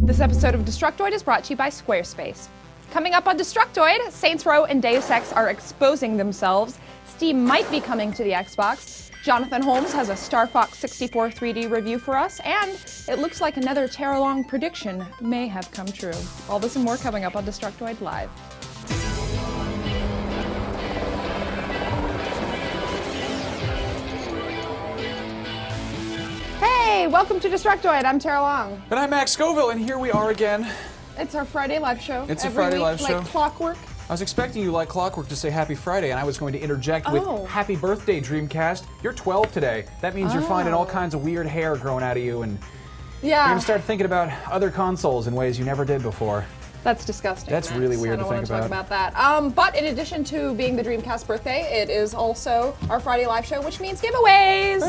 This episode of Destructoid is brought to you by Squarespace. Coming up on Destructoid, Saints Row and Deus Ex are exposing themselves. Steam might be coming to the Xbox. Jonathan Holmes has a Starfox 64 3D review for us, and it looks like another Terralong prediction may have come true. All this and more coming up on Destructoid Live. Hey, welcome to Destructoid. I'm Tara Long. And I'm Max Scoville, and here we are again. It's our Friday live show. It's a Friday live show. Like clockwork. I was expecting you like clockwork to say Happy Friday, and I was going to interject with Happy Birthday, Dreamcast. You're 12 today. That means you're finding all kinds of weird hair growing out of you, and you're going to start thinking about other consoles in ways you never did before. That's disgusting. That's really weird to think about. I don't want to talk about that. But in addition to being the Dreamcast birthday, it is also our Friday live show, which means giveaways.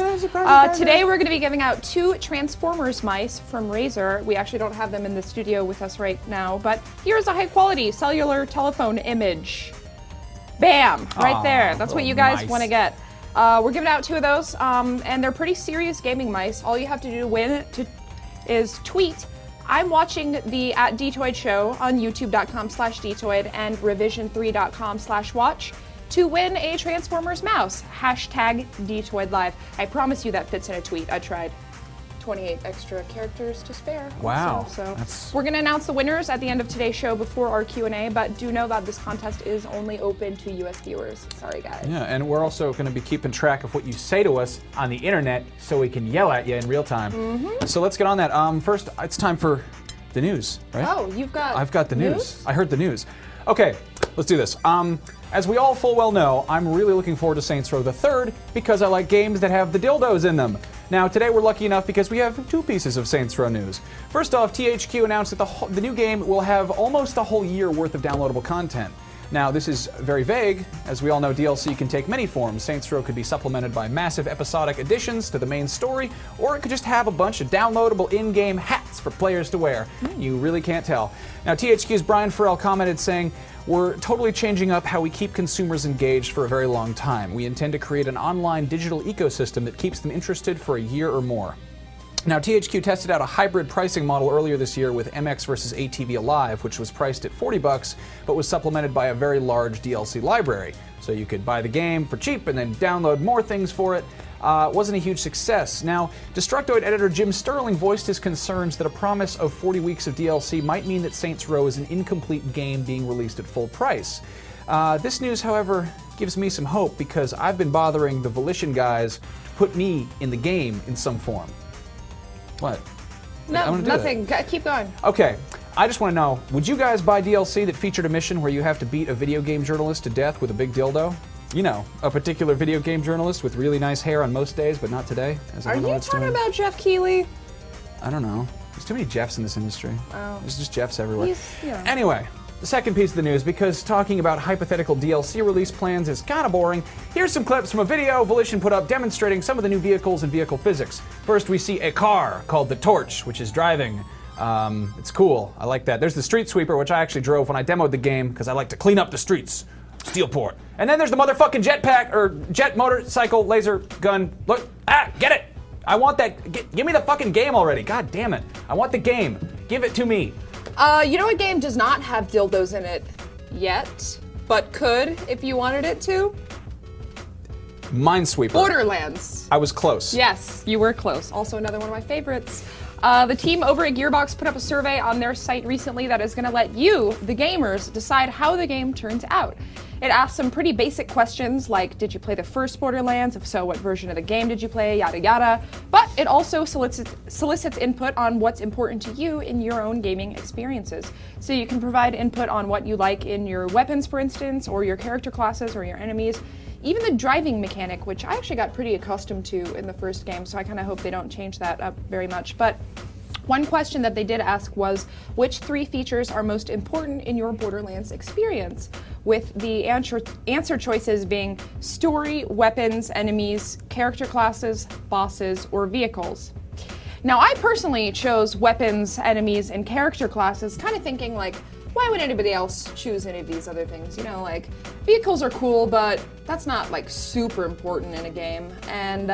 Today we're going to be giving out 2 Transformers mice from Razer. We actually don't have them in the studio with us right now, but here's a high-quality cellular telephone image. Bam! Right there. That's what you guys want to get. We're giving out 2 of those, and they're pretty serious gaming mice. All you have to do to win is tweet "I'm watching the @Dtoid show" on youtube.com/Dtoid and revision3.com/watch to win a Transformers mouse. #DtoidLive. I promise you that fits in a tweet. I tried. 28 extra characters to spare. Wow. So we're going to announce the winners at the end of today's show before our Q&A, but do know that this contest is only open to US viewers. Sorry, guys. Yeah, and we're also going to be keeping track of what you say to us on the internet so we can yell at you in real time. So let's get on that. First, it's time for the news, right? Oh, I've got the news. I heard the news. Okay, let's do this. As we all full well know, I'm really looking forward to Saints Row the Third because I like games that have the dildos in them. Now, today we're lucky enough because we have 2 pieces of Saints Row news. First off, THQ announced that the new game will have almost a whole year worth of downloadable content. Now, this is very vague. As we all know, DLC can take many forms. Saints Row could be supplemented by massive episodic additions to the main story, or it could just have a bunch of downloadable in-game hats for players to wear. You really can't tell. Now, THQ's Brian Farrell commented saying, "We're totally changing up how we keep consumers engaged for a very long time. We intend to create an online digital ecosystem that keeps them interested for a year or more." Now, THQ tested out a hybrid pricing model earlier this year with MX vs. ATV Alive, which was priced at $40, but was supplemented by a very large DLC library. So you could buy the game for cheap and then download more things for it. It wasn't a huge success. Now, Destructoid editor Jim Sterling voiced his concerns that a promise of 40 weeks of DLC might mean that Saints Row is an incomplete game being released at full price. This news, however, gives me some hope because I've been bothering the Volition guys to put me in the game in some form. What? No, nothing. Keep going. Okay. I just want to know, would you guys buy DLC that featured a mission where you have to beat a video game journalist to death with a big dildo? You know, a particular video game journalist with really nice hair on most days, but not today. Are you talking about Jeff Keighley? I don't know. There's too many Jeffs in this industry. Oh. There's just Jeffs everywhere. Yeah. Anyway, the second piece of the news, because talking about hypothetical DLC release plans is kind of boring, here's some clips from a video Volition put up demonstrating some of the new vehicles and vehicle physics. First, we see a car called the Torch, which is driving. It's cool. I like that. There's the Street Sweeper, which I actually drove when I demoed the game because I like to clean up the streets. Steelport. And then there's the motherfucking jetpack, or jet motorcycle laser gun. Look, get it! I want that. Give me the fucking game already. God damn it. I want the game. Give it to me. You know what game does not have dildos in it yet, but could if you wanted it to? Minesweeper. Borderlands. I was close. Yes, you were close. Also another one of my favorites. The team over at Gearbox put up a survey on their site recently that is going to let you, the gamers, decide how the game turns out. It asks some pretty basic questions like, did you play the first Borderlands? If so, what version of the game did you play? Yada yada. But it also solicits input on what's important to you in your own gaming experiences. So you can provide input on what you like in your weapons, for instance, or your character classes or your enemies. Even the driving mechanic, which I actually got pretty accustomed to in the first game, so I kind of hope they don't change that up very much. But one question that they did ask was, which 3 features are most important in your Borderlands experience? With the answer choices being story, weapons, enemies, character classes, bosses, or vehicles. Now, I personally chose weapons, enemies, and character classes, kind of thinking like, why would anybody else choose any of these other things? You know, like, vehicles are cool, but that's not like super important in a game. And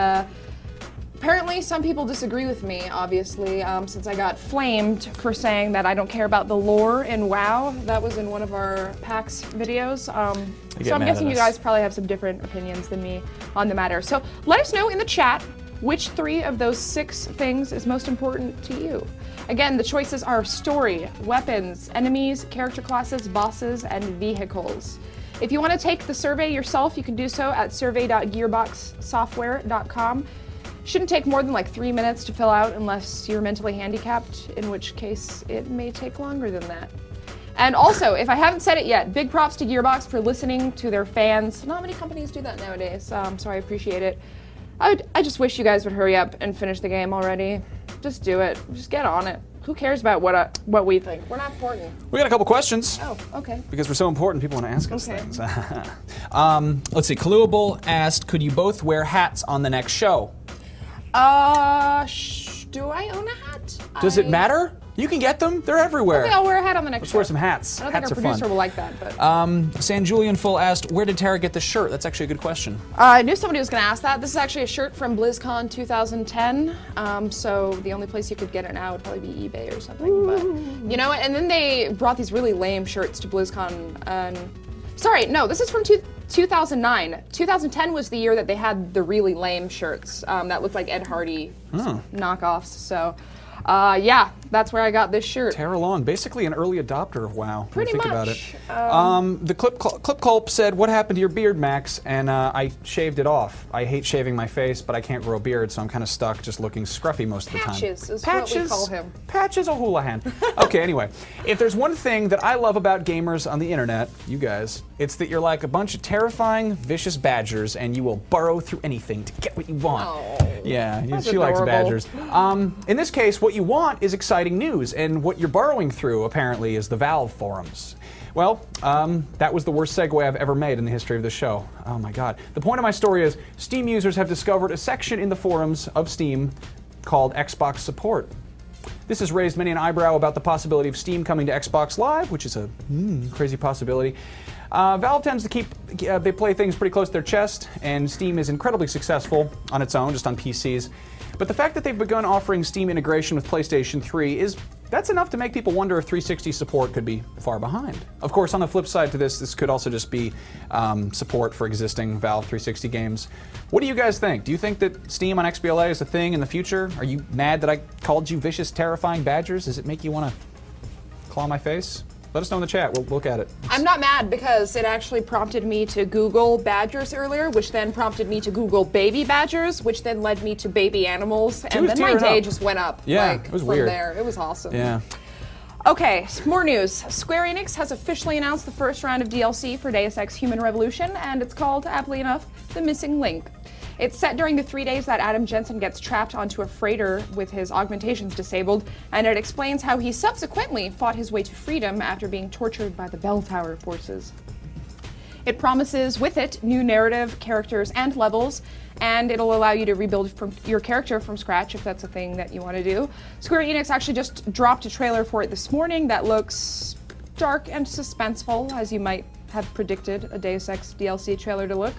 Apparently, some people disagree with me, obviously, since I got flamed for saying that I don't care about the lore in WoW. That was in one of our PAX videos. So I'm guessing you guys probably have some different opinions than me on the matter. So let us know in the chat which 3 of those 6 things is most important to you. Again, the choices are story, weapons, enemies, character classes, bosses, and vehicles. If you want to take the survey yourself, you can do so at survey.gearboxsoftware.com. Shouldn't take more than like 3 minutes to fill out unless you're mentally handicapped, in which case it may take longer than that. And also, if I haven't said it yet, big props to Gearbox for listening to their fans. Not many companies do that nowadays, so I appreciate it. I just wish you guys would hurry up and finish the game already. Just do it. Just get on it. Who cares about what we think? We're not important. We got a couple questions. Oh, okay. Because we're so important, people want to ask us things. Let's see. Kaluable asked, could you both wear hats on the next show? Do I own a hat? Does it matter? You can get them. They're everywhere. Okay, I'll wear a hat on the next Let's show. wear some hats. I don't hats think our are producer fun. will like that, but... San Julian Full asked, where did Tara get the shirt? That's actually a good question. I knew somebody was going to ask that. This is actually a shirt from BlizzCon 2010, so the only place you could get it now would probably be eBay or something. Ooh. But you know what? And then they brought these really lame shirts to BlizzCon. Sorry, no, this is from 2009. 2010 was the year that they had the really lame shirts that looked like Ed Hardy knockoffs. So, yeah, that's where I got this shirt. Tara Long, basically an early adopter of WoW. Pretty think much. About it. The Clip Culp said, what happened to your beard, Max? And I shaved it off. I hate shaving my face, but I can't grow a beard, so I'm kind of stuck just looking scruffy most of the time. Patches is what we call him. Patches O'Houlihan. Okay, anyway. If there's one thing that I love about gamers on the internet, you guys, it's that you're like a bunch of terrifying, vicious badgers, and you will burrow through anything to get what you want. Oh, yeah, she adorable. likes badgers. In this case, what you want is exciting news, and what you're burrowing through, apparently, is the Valve forums. Well, that was the worst segue I've ever made in the history of the show. Oh my god. The point of my story is, Steam users have discovered a section in the forums of Steam called Xbox Support. This has raised many an eyebrow about the possibility of Steam coming to Xbox Live, which is a crazy possibility. Valve tends to they play things pretty close to their chest, and Steam is incredibly successful on its own, just on PCs. But the fact that they've begun offering Steam integration with PlayStation 3 that's enough to make people wonder if 360 support could be far behind. Of course, on the flip side to this could also just be support for existing Valve 360 games. What do you guys think? Do you think that Steam on XBLA is a thing in the future? Are you mad that I called you vicious, terrifying badgers? Does it make you want to claw my face? Let us know in the chat. We'll look at it. I'm not mad because it actually prompted me to Google badgers earlier, which then prompted me to Google baby badgers, which then led me to baby animals, and then my day just went up. Yeah, like, it was from weird. There. It was awesome. Yeah. Okay, more news. Square Enix has officially announced the first round of DLC for Deus Ex Human Revolution, and it's called, aptly enough, The Missing Link. It's set during the 3 days that Adam Jensen gets trapped onto a freighter with his augmentations disabled, and it explains how he subsequently fought his way to freedom after being tortured by the Bell Tower forces. It promises with it new narrative, characters, and levels, and it'll allow you to rebuild your character from scratch if that's a thing that you want to do. Square Enix actually just dropped a trailer for it this morning that looks dark and suspenseful, as you might have predicted a Deus Ex DLC trailer to look.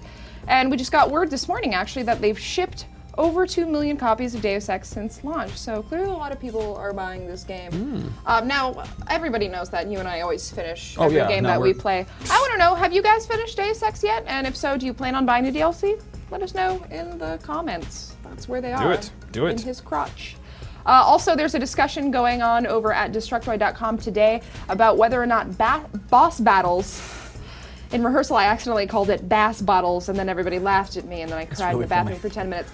And we just got word this morning, actually, that they've shipped over 2 million copies of Deus Ex since launch. So clearly a lot of people are buying this game. Now, everybody knows that you and I always finish every game that we play. I want to know, have you guys finished Deus Ex yet? And if so, do you plan on buying the DLC? Let us know in the comments. That's where they are. Do it. In his crotch. Also, there's a discussion going on over at Destructoid.com today about whether or not boss battles... In rehearsal, I accidentally called it bass bottles, and then everybody laughed at me, and then I cried in the bathroom for 10 minutes.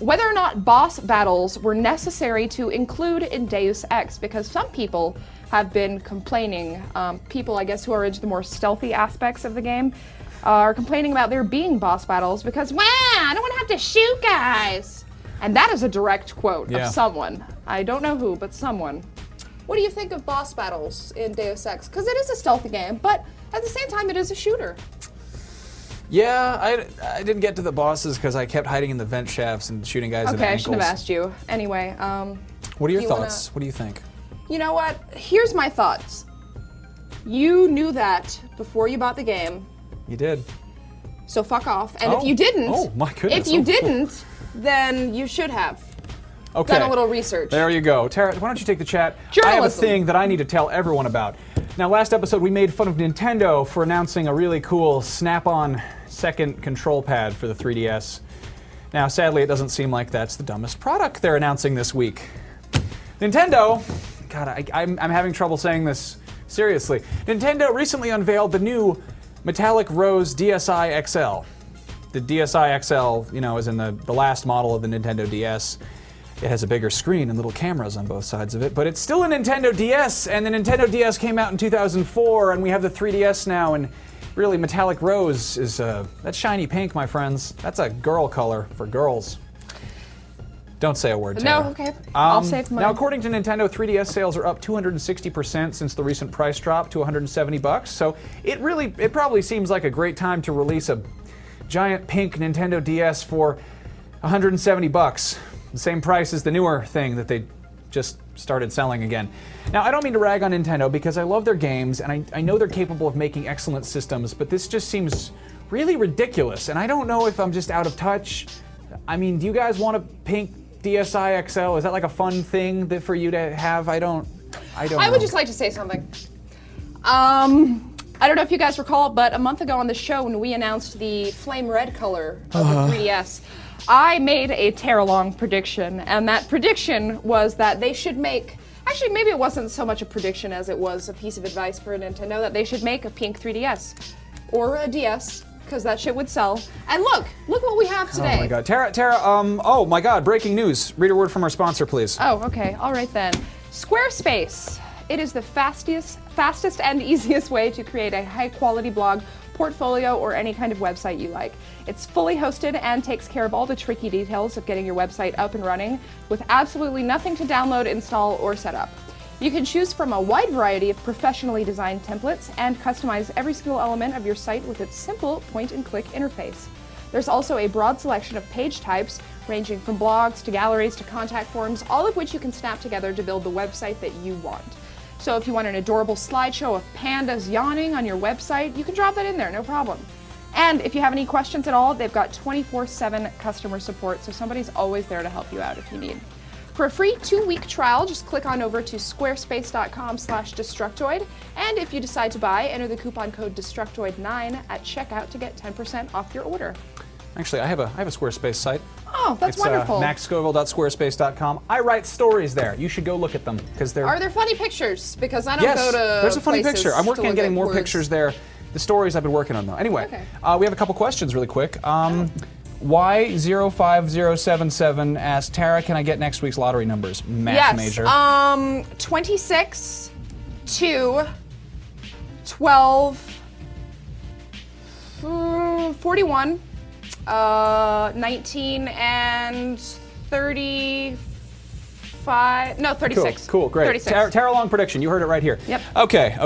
Whether or not boss battles were necessary to include in Deus Ex, because some people have been complaining, people, I guess, who are into the more stealthy aspects of the game, are complaining about there being boss battles because, wow, I don't want to have to shoot guys. And that is a direct quote of someone. I don't know who, but someone. What do you think of boss battles in Deus Ex? Because it is a stealthy game, but at the same time, it is a shooter. Yeah, I didn't get to the bosses because I kept hiding in the vent shafts and shooting guys in the ankles. Okay, I shouldn't have asked you. Anyway, what are your thoughts? What do you think? You know what? Here's my thoughts. You knew that before you bought the game. You did. So fuck off. And if you didn't, oh my goodness. if you didn't, then you should have Okay. done a little research. There you go. Tara, why don't you take the chat? Journalism. I have a thing that I need to tell everyone about. Now, last episode we made fun of Nintendo for announcing a really cool Snap-on second control pad for the 3DS. Now, sadly, it doesn't seem like that's the dumbest product they're announcing this week. Nintendo, God, I'm having trouble saying this seriously. Nintendo recently unveiled the new metallic rose DSi XL. The DSi XL, you know, is in the last model of the Nintendo DS. It has a bigger screen and little cameras on both sides of it, but it's still a Nintendo DS, and the Nintendo DS came out in 2004, and we have the 3DS now, and really metallic rose is, that's shiny pink, my friends. That's a girl color for girls. Don't say a word, Tara. No, okay. I'll save mine. Now, according to Nintendo, 3DS sales are up 260% since the recent price drop to $170, so it probably seems like a great time to release a giant pink Nintendo DS for $170. The same price as the newer thing that they just started selling again. Now, I don't mean to rag on Nintendo because I love their games and I know they're capable of making excellent systems, but this just seems really ridiculous, and I don't know if I'm just out of touch. I mean, do you guys want a pink DSi XL? Is that like a fun thing for you to have? I don't know. I would just like to say something. I don't know if you guys recall, but a month ago on the show when we announced the flame red color of the 3DS, I made a tear-along prediction, and that prediction was that they should make, actually maybe it wasn't so much a prediction as it was a piece of advice for Nintendo, that they should make a pink 3DS, or a DS, because that shit would sell. And look what we have today. Oh my god. Tara, oh my god, breaking news. Read a word from our sponsor, please. Oh, okay, all right then. Squarespace. It is the fastest and easiest way to create a high-quality blog, portfolio, or any kind of website you like. It's fully hosted and takes care of all the tricky details of getting your website up and running with absolutely nothing to download, install, or set up. You can choose from a wide variety of professionally designed templates and customize every single element of your site with its simple point-and-click interface. There's also a broad selection of page types, ranging from blogs to galleries to contact forms, all of which you can snap together to build the website that you want. So if you want an adorable slideshow of pandas yawning on your website, you can drop that in there, no problem. And if you have any questions at all, they've got 24/7 customer support, so somebody's always there to help you out if you need. For a free 2-week trial, just click on over to squarespace.com/Destructoid, and if you decide to buy, enter the coupon code Destructoid9 at checkout to get 10% off your order. Actually, I have a Squarespace site. Oh, that's wonderful. maxscoville.squarespace.com. I write stories there. You should go look at them because they're. Are there funny pictures? Because I don't yes, go to. There's a funny places picture. I'm working to on look getting at more words. pictures there. The stories I've been working on though. Anyway, Okay. We have a couple questions really quick. Y05077 asked, Tara, can I get next week's lottery numbers? Math major. 26, 2, 12, 41, 19, and 35. No, 36. Cool, great. 36. Tara Long prediction. You heard it right here. Yep. Okay.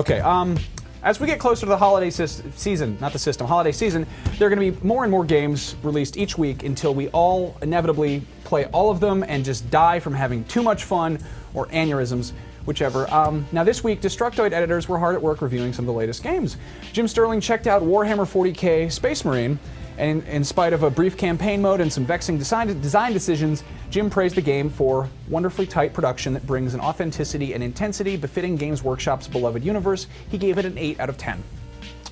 As we get closer to the holiday season, holiday season, there are going to be more and more games released each week until we all inevitably play all of them and just die from having too much fun or aneurysms, whichever. Now this week, Destructoid editors were hard at work reviewing some of the latest games. Jim Sterling checked out Warhammer 40k Space Marine, and in spite of a brief campaign mode and some vexing design decisions, Jim praised the game for wonderfully tight production that brings an authenticity and intensity befitting Games Workshop's beloved universe. He gave it an 8 out of 10.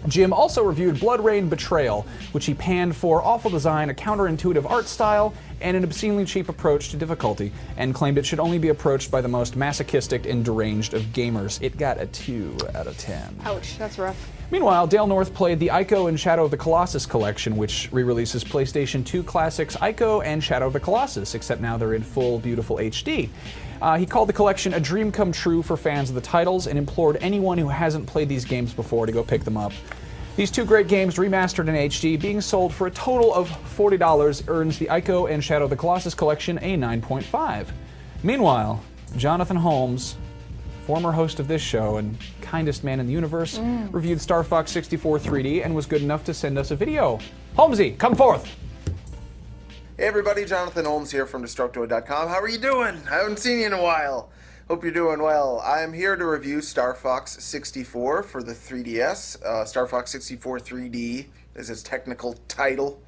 Jim also reviewed Blood Rain Betrayal, which he panned for awful design, a counterintuitive art style, and an obscenely cheap approach to difficulty, and claimed it should only be approached by the most masochistic and deranged of gamers. It got a 2 out of 10. Ouch, that's rough. Meanwhile, Dale North played the Ico and Shadow of the Colossus collection, which re-releases PlayStation 2 classics Ico and Shadow of the Colossus, except now they're in full, beautiful HD. He called the collection a dream come true for fans of the titles and implored anyone who hasn't played these games before to go pick them up. These two great games, remastered in HD, being sold for a total of $40, earns the Ico and Shadow of the Colossus collection a 9.5. Meanwhile, Jonathan Holmes, former host of this show and kindest man in the universe, reviewed Starfox 64 3D and was good enough to send us a video. Holmesy, come forth! Hey everybody, Jonathan Holmes here from Destructoid.com. How are you doing? I haven't seen you in a while. Hope you're doing well. I'm here to review Starfox 64 for the 3DS. Starfox 64 3D is its technical title.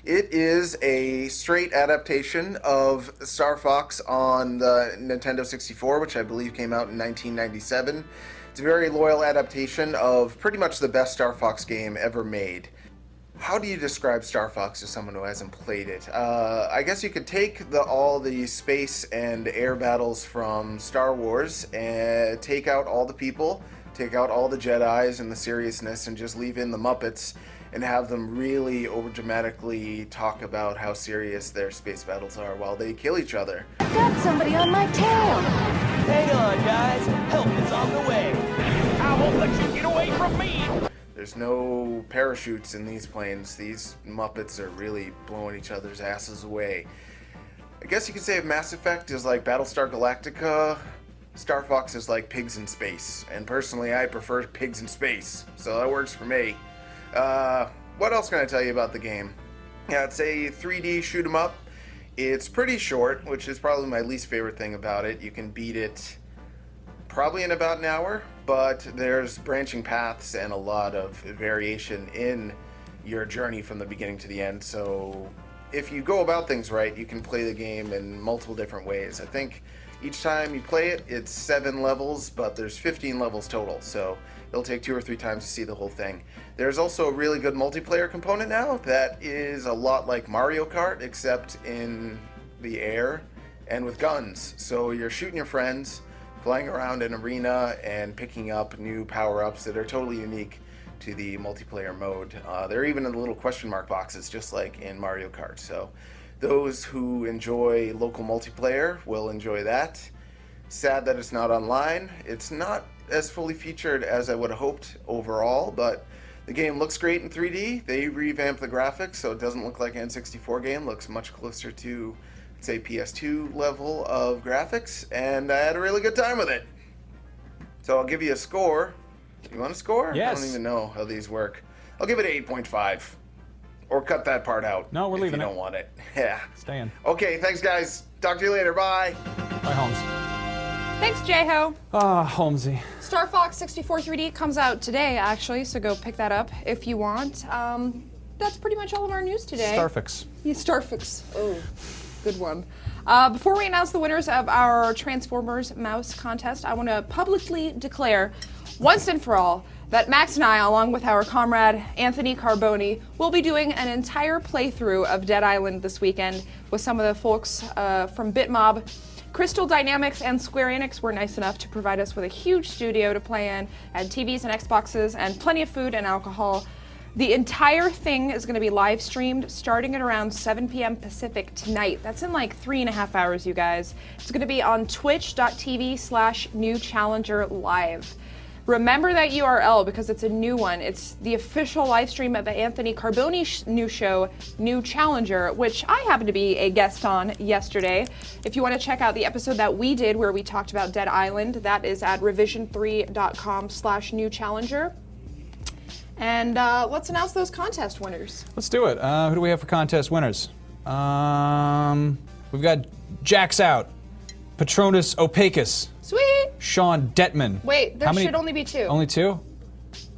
It is a straight adaptation of Star Fox on the Nintendo 64, which I believe came out in 1997. It's a very loyal adaptation of pretty much the best Star Fox game ever made. How do you describe Star Fox to someone who hasn't played it? I guess you could take all the space and air battles from Star Wars and take out all the people, take out all the Jedis and the seriousness, and just leave in the Muppets and have them really overdramatically talk about how serious their space battles are while they kill each other. Got somebody on my tail! Hang on, guys. Help is on the way. I won't let you get away from me! There's no parachutes in these planes. These Muppets are really blowing each other's asses away. I guess you could say if Mass Effect is like Battlestar Galactica, Star Fox is like pigs in space. And personally, I prefer pigs in space, so that works for me. What else can I tell you about the game? Yeah, it's a 3D shoot 'em up. It's pretty short, which is probably my least favorite thing about it. You can beat it probably in about an hour, but there's branching paths and a lot of variation in your journey from the beginning to the end. So if you go about things right, you can play the game in multiple different ways. I think each time you play it, it's 7 levels, but there's 15 levels total, so it'll take 2 or 3 times to see the whole thing. There's also a really good multiplayer component now that is a lot like Mario Kart, except in the air and with guns. So you're shooting your friends, flying around an arena, and picking up new power-ups that are totally unique to the multiplayer mode. They're even in the little question mark boxes, just like in Mario Kart. So those who enjoy local multiplayer will enjoy that. Sad that it's not online. It's not as fully featured as I would have hoped overall, but the game looks great in 3D. They revamped the graphics, so it doesn't look like an N64 game. Looks much closer to, say, PS2 level of graphics, and I had a really good time with it. So I'll give you a score. You want a score? Yes. I don't even know how these work. I'll give it 8.5. Or cut that part out. No, we're leaving if you it. don't want it. Yeah. Staying. Okay, thanks guys. Talk to you later. Bye. Bye, Holmes. Thanks, J-Ho. Holmesy. Star Fox 64 3D comes out today, actually, so go pick that up if you want. That's pretty much all of our news today. Starfix. Yeah, Starfox. Oh, good one. Before we announce the winners of our Transformers Mouse contest, I want to publicly declare, once and for all, that Max and I, along with our comrade Anthony Carboni, will be doing an entire playthrough of Dead Island this weekend with some of the folks from Bitmob. Crystal Dynamics and Square Enix were nice enough to provide us with a huge studio to play in, and TVs and Xboxes, and plenty of food and alcohol. The entire thing is going to be live streamed starting at around 7 p.m. Pacific tonight. That's in like 3.5 hours, you guys. It's going to be on twitch.tv/newchallengerlive. Remember that URL because it's a new one. It's the official live stream of the Anthony Carboni new show, New Challenger, which I happened to be a guest on yesterday. If you want to check out the episode that we did where we talked about Dead Island, that is at revision3.com/newchallenger. And let's announce those contest winners. Let's do it. Who do we have for contest winners? We've got Jax Out, Patronus Opacus, Sweet! Sean Detman. Wait, there should only be 2. Only 2?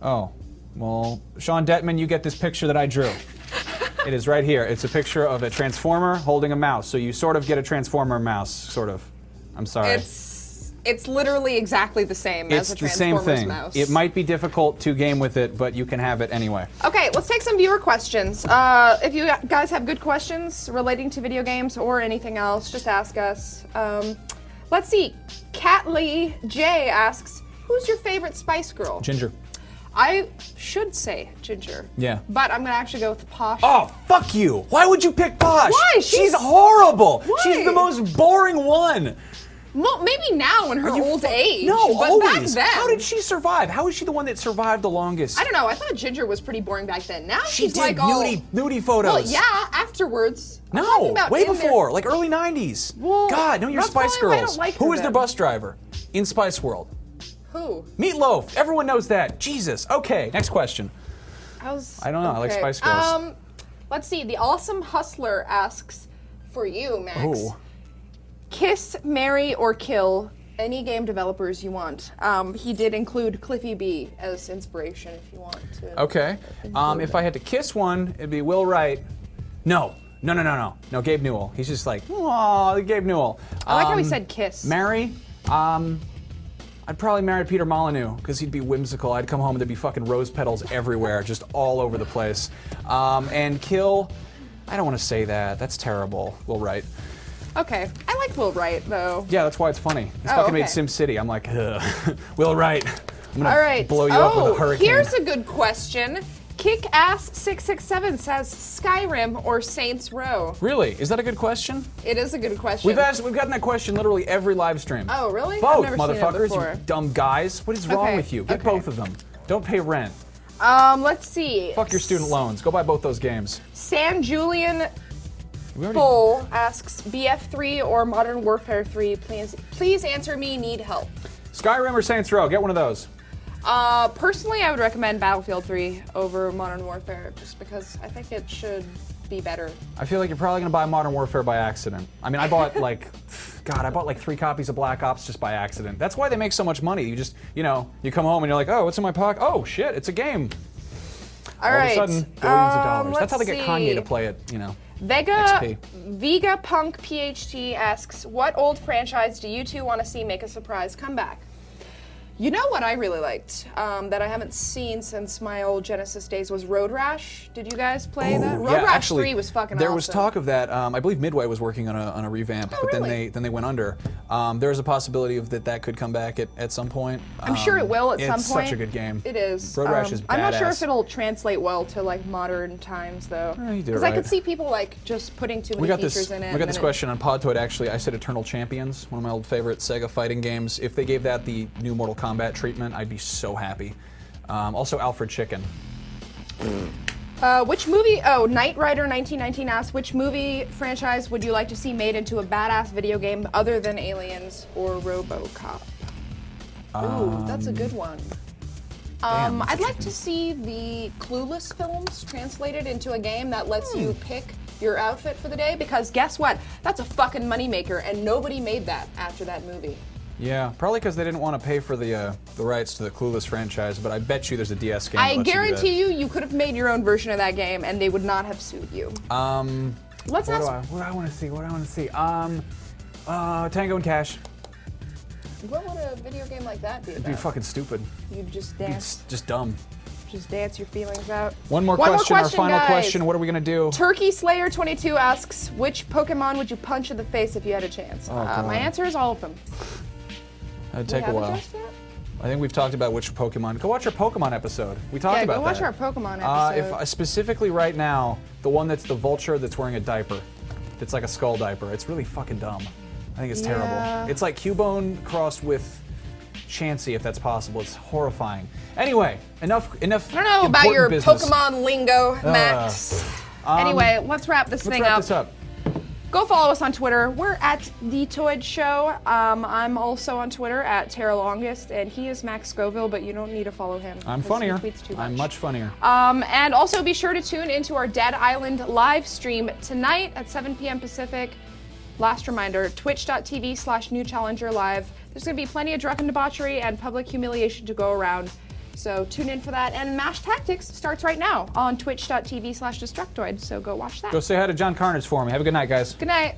Oh, well, Sean Detman, you get this picture that I drew. It is right here. It's a picture of a Transformer holding a mouse, so you sort of get a Transformer mouse, sort of. I'm sorry. It's literally exactly the same as a Transformers mouse. It's the same thing. Mouse. It might be difficult to game with it, but you can have it anyway. Okay, let's take some viewer questions. If you guys have good questions relating to video games or anything else, just ask us. Let's see. Cat Lee J asks, who's your favorite Spice Girl? Ginger. I should say Ginger. Yeah. But I'm going to actually go with Posh. Oh, fuck you! Why would you pick Posh? Why? She's horrible! Why? She's the most boring one! Well, maybe now in her old age. No, but always. Back then, How did she survive? How is she the one that survived the longest? I don't know. I thought Ginger was pretty boring back then. Now She she's did like all nudie photos. Well, yeah, afterwards. I'm talking No, about way in before, like early 90s. Well, God, no, you're that's Spice probably why I Girls. don't like Who her is their then. bus driver in Spice World? Who? Meatloaf. Everyone knows that. Jesus. Okay, next question. I don't know. I like Spice Girls. Let's see. The Awesome Hustler asks for you, Max. Ooh. Kiss, marry, or kill any game developers you want. He did include Cliffy B as inspiration if you want to. Okay. If I had to kiss one, it'd be Will Wright No, Gabe Newell. He's just like, oh, Gabe Newell. I like how he said kiss. Marry, I'd probably marry Peter Molyneux because he'd be whimsical. I'd come home and there'd be fucking rose petals everywhere, just all over the place. And kill, I don't want to say that. That's terrible. Will Wright. Okay, I like Will Wright though. Yeah, that's why it's funny. He's fucking made SimCity. I'm like, ugh. Will Wright. I'm gonna blow you up with a hurricane. Here's a good question. Kick-Ass667 says Skyrim or Saints Row. Really? Is that a good question? It is a good question. We've gotten that question literally every live stream. Oh, really? Both, I've never motherfuckers, seen it before. you dumb guys. What is wrong with you? Get both of them. Don't pay rent. Let's see. Fuck your student loans. Go buy both those games. San Julian Bull asks BF3 or Modern Warfare 3. Please answer me. Need help. Skyrim or Saints Row? Get one of those. Personally, I would recommend Battlefield 3 over Modern Warfare, just because I think it should be better. I feel like you're probably gonna buy Modern Warfare by accident. I mean, I bought like, I bought like 3 copies of Black Ops just by accident. That's why they make so much money. You just, you come home and you're like, oh, what's in my pocket? Oh shit, it's a game. All right. of a sudden, billions of dollars. That's how they get Kanye to play it, Vega Punk PhD asks, what old franchise do you two want to see make a surprise comeback? You know what I really liked that I haven't seen since my old Genesis days was Road Rash. Did you guys play that? Road Rash 3 was fucking awesome. There was talk of that. I believe Midway was working on a revamp, but really? then they went under. There's a possibility of that could come back at some point. I'm sure it will at some point. It's such a good game. It is. Road Rash is badass. I'm not sure if it'll translate well to like modern times though. Because I could see people like just putting too many features in it. We got this question on Podtoid actually. I said Eternal Champions, one of my old favorite Sega fighting games. If they gave that the new Mortal Kombat treatment, I'd be so happy. Also, Alfred Chicken. Which movie? Oh, Knight Rider 1919 asks, which movie franchise would you like to see made into a badass video game other than Aliens or RoboCop? Ooh, that's a good one. I'd like to see the Clueless films translated into a game that lets you pick your outfit for the day, because guess what? That's a fucking moneymaker, and nobody made that after that movie. Yeah, probably because they didn't want to pay for the rights to the Clueless franchise, but I bet you there's a DS game. I guarantee you could have made your own version of that game, and they would not have sued you. Let's ask. What do I want to see? Tango and Cash. What would a video game like that be about? It'd be fucking stupid. You'd just dance. It's just dumb. Just dance your feelings out. One more question, our final question. What are we gonna do? Turkey Slayer 22 asks, which Pokemon would you punch in the face if you had a chance? My answer is all of them. It'd take a while. I think we've talked about which Pokemon. Go watch our Pokemon episode. We talked about that. Go watch our Pokemon episode. Specifically right now, the one that's the vulture that's wearing a diaper. It's like a skull diaper. It's really fucking dumb. I think it's terrible. It's like Cubone crossed with Chansey, if that's possible. It's horrifying. Anyway, enough. I don't know about your business. Pokemon lingo, Max. Anyway, let's wrap this thing up. Let's wrap this up. Go follow us on Twitter. We're at The Toid Show. I'm also on Twitter at Tara Longest, and he is Max Scoville, but you don't need to follow him. I'm funnier. I'm much funnier. And also be sure to tune into our Dead Island live stream tonight at 7 p.m. Pacific. Last reminder, twitch.tv/newchallengerlive. There's going to be plenty of drunken debauchery and public humiliation to go around. So tune in for that. And MASH Tactics starts right now on twitch.tv/destructoid. So go watch that. Go say hi to John Carnage for me. Have a good night, guys. Good night.